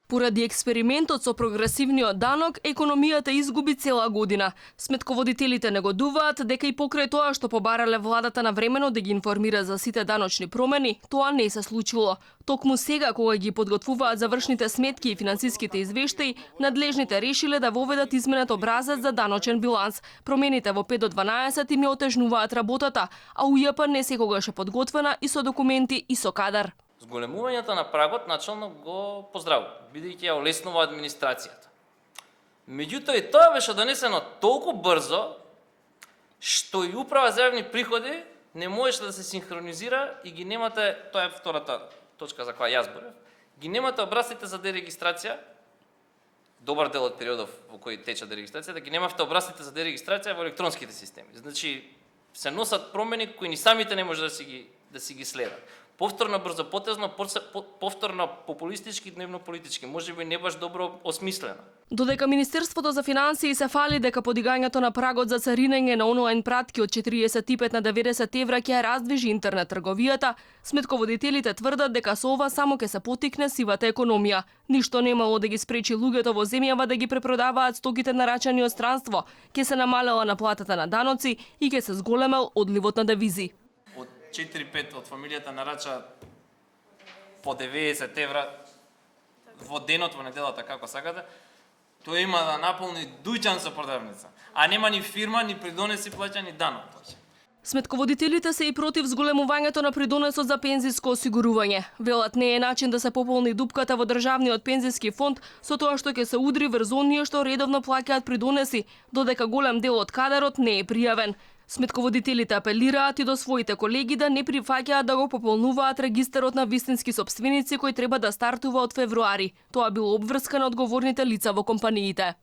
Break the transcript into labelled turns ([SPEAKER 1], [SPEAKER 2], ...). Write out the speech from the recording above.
[SPEAKER 1] Поради експериментот со прогресивниот данок, економијата изгуби цела година. Сметководителите негодуваат дека и покрај тоа што побарале владата навремено да ги информира за сите даночни промени, тоа не се случило. Токму сега, кога ги подготвуваат завршните сметки и финансиските извештаи, надлежните решиле да воведат изменет образец за даночен биланс. Промените во 5 до 12 им ја отежнуваат работата, а УЈП не секогаш е подготвена и со документи и со кадар.
[SPEAKER 2] Зголемувањето на прагот начално го поздравувам, бидејќи ја олеснува администрацијата. Меѓутоа и тоа беше донесено толку брзо, што и управа за јавни приходи не можеше да се синхронизира и ги немате, тоа е втората точка за која јас зборев, ги немате образците за дерегистрација, добар дел од периодов во кој тече дерегистрација, ги немавте образците за дерегистрација во електронските системи. Значи, се носат промени кои ни самите не може да си ги следат. Повторно брзопотезно, повторно популистички, дневно политички, можеби не баш добро осмислено.
[SPEAKER 1] Додека Министерството за финансии се фали дека подигањето на прагот за царинење на онлайн пратки од 45 на 90 евра ќе раздвижи интернет трговијата, сметководителите тврдат дека со ова само ќе се потикне сивата економија. Ништо немало да ги спречи луѓето во земјава да ги препродаваат стоките нарачани од странство, ќе се намалела наплатата на даноци и ќе се зголемел одливот на девизи.
[SPEAKER 2] 4-5 од фамилијата нарача по 90 евра во денот, во неделата, како сакате, тоа има да наполни дуќан со продавница, а нема ни фирма, ни придонеси плаќа, ни данок плаќа.
[SPEAKER 1] Сметководителите се и против зголемувањето на придонесот за пензиско осигурување. Велат не е начин да се пополни дупката во државниот пензиски фонд со тоа што ќе се удри врз оние што редовно плаќаат придонеси, додека голем дел од кадарот не е пријавен. Сметководителите апелираат и до своите колеги да не прифаќаат да го пополнуваат регистарот на вистински сопственици кој треба да стартува од февруари. Тоа било обврскано одговорните лица во компаниите.